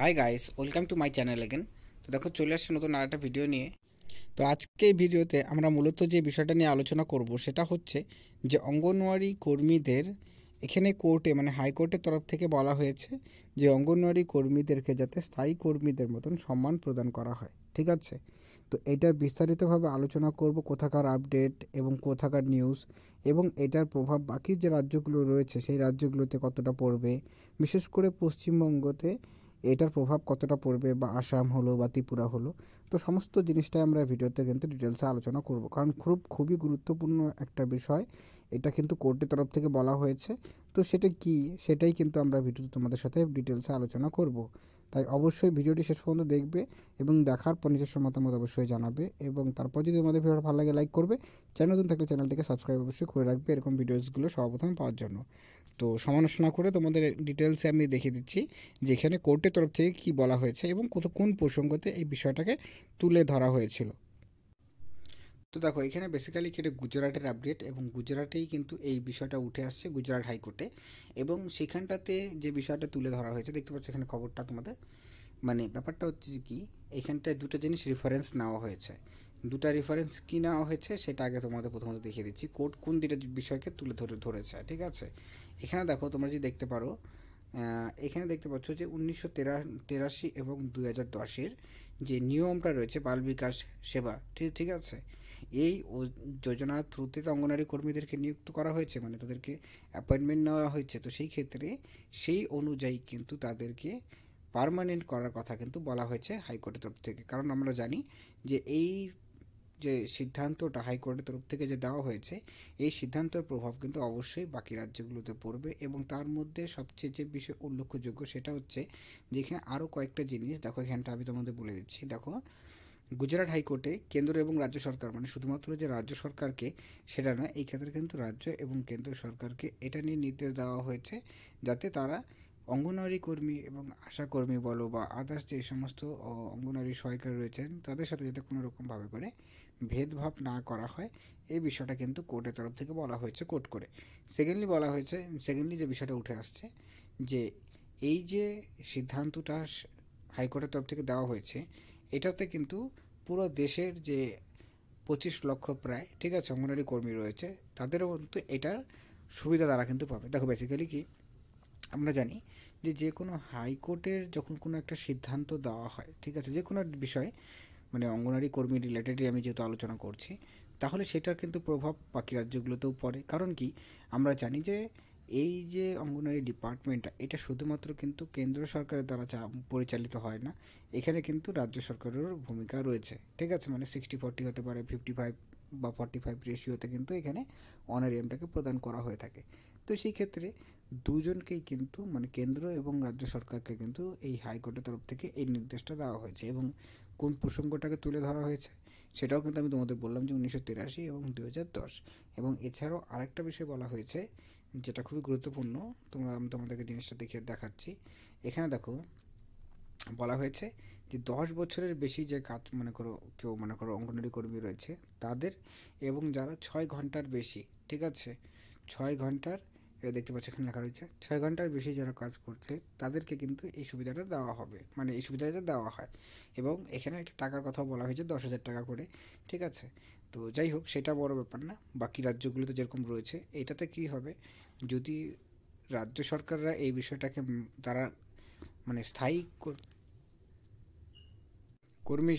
Hi guys, welcome to my channel again. তো দেখো, চলে আসছে নতুন আর একটা ভিডিও নিয়ে। তো আজকে এই ভিডিওতে আমরা মূলত যে বিষয়টা নিয়ে আলোচনা করব সেটা হচ্ছে যে অঙ্গনওয়াড়ি কর্মীদের এখানে কোর্টে মানে হাইকোর্টের তরফ থেকে বলা হয়েছে যে অঙ্গনওয়াড়ি কর্মীদেরকে যাতে স্থায়ী কর্মীদের মতন সম্মান প্রদান করা হয়। ঠিক আছে, তো এটা বিস্তারিতভাবে আলোচনা করব, কোথাকার আপডেট এবং কোথাকার নিউজ, এবং এটার প্রভাব বাকি যে রাজ্যগুলো রয়েছে সেই রাজ্যগুলোতে কতটা পড়বে, বিশেষ করে পশ্চিমবঙ্গতে এটার প্রভাব কতটা পড়বে, বা আসাম হলো বা ত্রিপুরা হলো। তো সমস্ত জিনিসটাই আমরা ভিডিওতে কিন্তু ডিটেলসে আলোচনা করব, কারণ খুবই গুরুত্বপূর্ণ একটা বিষয়। এটা কিন্তু কোর্টের তরফ থেকে বলা হয়েছে। তো সেটা কি, সেটাই কিন্তু আমরা ভিডিওতে তোমাদের সাথে ডিটেলসে আলোচনা করব। তাই অবশ্যই ভিডিওটি শেষ পর্যন্ত দেখবে এবং দেখার পর নিজস্ব মতামত অবশ্যই জানাবে, এবং তারপর যদি তোমাদের ভিডিওটা ভালো লাগে লাইক করবে। চ্যানেল নতুন থাকলে চ্যানেলটিকে সাবস্ক্রাইব অবশ্যই করে রাখবে এরকম ভিডিওসগুলো সর্বপ্রথম পাওয়ার জন্য। তো সমালোচনা করে তোমাদের ডিটেলসে আমি দেখিয়ে দিচ্ছি যে এখানে কোর্টের তরফ থেকে কী বলা হয়েছে এবং কোন প্রসঙ্গতে এই বিষয়টাকে তুলে ধরা হয়েছিল। তো দেখো, এখানে বেসিক্যালি কি, এটা গুজরাটের আপডেট, এবং গুজরাটেই কিন্তু এই বিষয়টা উঠে আসছে গুজরাট হাইকোর্টে। এবং সেখানটাতে যে বিষয়টা তুলে ধরা হয়েছে দেখতে পাচ্ছ এখানে খবরটা তোমাদের। মানে ব্যাপারটা হচ্ছে যে কি, এখানটায় দুটো জিনিস রেফারেন্স নেওয়া হয়েছে। দুটা রেফারেন্স কী নেওয়া হয়েছে সেটা আগে তোমাদের প্রথমত দেখিয়ে দিচ্ছি কোর্ট কোন দুটো বিষয়কে তুলে ধরেছে। ঠিক আছে, এখানে দেখো তোমরা যদি দেখতে পারো, এখানে দেখতে পাচ্ছ যে 1983 এবং 2010-এর যে নিয়মটা রয়েছে বাল বিকাশ সেবা, ঠিক ঠিক আছে, এই যোজনার থ্রুতে তো অঙ্গনারী কর্মীদেরকে নিযুক্ত করা হয়েছে, মানে তাদেরকে অ্যাপয়েন্টমেন্ট নেওয়া হয়েছে। তো সেই ক্ষেত্রে সেই অনুযায়ী কিন্তু তাদেরকে পার্মানেন্ট করার কথা কিন্তু বলা হয়েছে হাইকোর্টের তরফ থেকে। কারণ আমরা জানি যে এই যে সিদ্ধান্তটা হাইকোর্টের তরফ থেকে যে দেওয়া হয়েছে, এই সিদ্ধান্তের প্রভাব কিন্তু অবশ্যই বাকি রাজ্যগুলোতে পড়বে। এবং তার মধ্যে সবচেয়ে যে বিষয় উল্লেখযোগ্য সেটা হচ্ছে যে এখানে আরও কয়েকটা জিনিস দেখো, এখানটা আমি তোমাদের বলে দিচ্ছি। দেখো, গুজরাট হাইকোর্টে কেন্দ্র এবং রাজ্য সরকার, মানে শুধুমাত্র যে রাজ্য সরকারকে সেটা না, এই ক্ষেত্রে কিন্তু রাজ্য এবং কেন্দ্র সরকারকে এটা নিয়ে নির্দেশ দেওয়া হয়েছে যাতে তারা অঙ্গনওয়াড়ি কর্মী এবং আশা কর্মী বলো বা আদার্স যে সমস্ত অঙ্গনওয়াড়ি সহায়িকা রয়েছেন তাদের সাথে যাতে কোনো রকমভাবে করে ভেদভাব না করা হয়, এই বিষয়টা কিন্তু কোর্টের তরফ থেকে বলা হয়েছে কোর্ট করে। সেকেন্ডলি যে বিষয়টা উঠে আসছে যে এই যে সিদ্ধান্তটা হাইকোর্টের তরফ থেকে দেওয়া হয়েছে, এটাতে কিন্তু পুরো দেশের যে 25 লক্ষ প্রায়, ঠিক আছে, অঙ্গনওয়াড়ি কর্মী রয়েছে তাদেরও কিন্তু এটার সুবিধা তারা কিন্তু পাবে। দেখো বেসিক্যালি কি, আমরা জানি যে যে কোনো হাইকোর্টের যখন কোনো একটা সিদ্ধান্ত দেওয়া হয়, ঠিক আছে, যে কোনো বিষয়, মানে অঙ্গনওয়াড়ি কর্মী রিলেটেডই আমি যেহেতু আলোচনা করছি, তাহলে সেটার কিন্তু প্রভাব বাকি রাজ্যগুলোতেও পড়ে। কারণ কি, আমরা জানি যে এই যে অঙ্গনওয়াড়ি ডিপার্টমেন্টটা, এটা শুধুমাত্র কিন্তু কেন্দ্র সরকারের দ্বারা পরিচালিত হয় না, এখানে কিন্তু রাজ্য সরকারেরও ভূমিকা রয়েছে। ঠিক আছে, মানে 60-40 হতে পারে, 55 বা 45 রেশিওতে কিন্তু এখানে অনারিয়ামটাকে প্রদান করা হয়ে থাকে। তো সেই ক্ষেত্রে দুজনকেই কিন্তু, মানে কেন্দ্র এবং রাজ্য সরকারকে কিন্তু এই হাইকোর্টের তরফ থেকে এই নির্দেশটা দেওয়া হয়েছে। এবং কোন প্রসঙ্গটাকে তুলে ধরা হয়েছে সেটাও কিন্তু আমি তোমাদের বললাম যে 1983 এবং 2010। এবং এছাড়াও আরেকটা বিষয় বলা হয়েছে যেটা খুবই গুরুত্বপূর্ণ, আমি তোমাদেরকে জিনিসটা দেখাচ্ছি। এখানে দেখো বলা হয়েছে যে 10 বছরের বেশি যে কাজ, মনে করো অঙ্গনওয়াড়ি কর্মী রয়েছে তাদের, এবং যারা 6 ঘন্টার বেশি, ঠিক আছে, 6 ঘন্টার, দেখতে পাচ্ছ এখানে লেখা রয়েছে 6 ঘন্টার বেশি যারা কাজ করছে তাদেরকে কিন্তু এই সুবিধাটা দেওয়া হবে, মানে এই সুবিধাটা দেওয়া হয়। এবং এখানে একটা টাকার কথা বলা হয়েছে 10,000 টাকা করে। ঠিক আছে, তো যাই হোক সেটা বড় ব্যাপার না, বাকি রাজ্যগুলোতে যেরকম রয়েছে এটাতে কি হবে, যদি রাজ্য সরকাররা এই বিষয়টাকে তারা মানে স্থায়ী কর্মী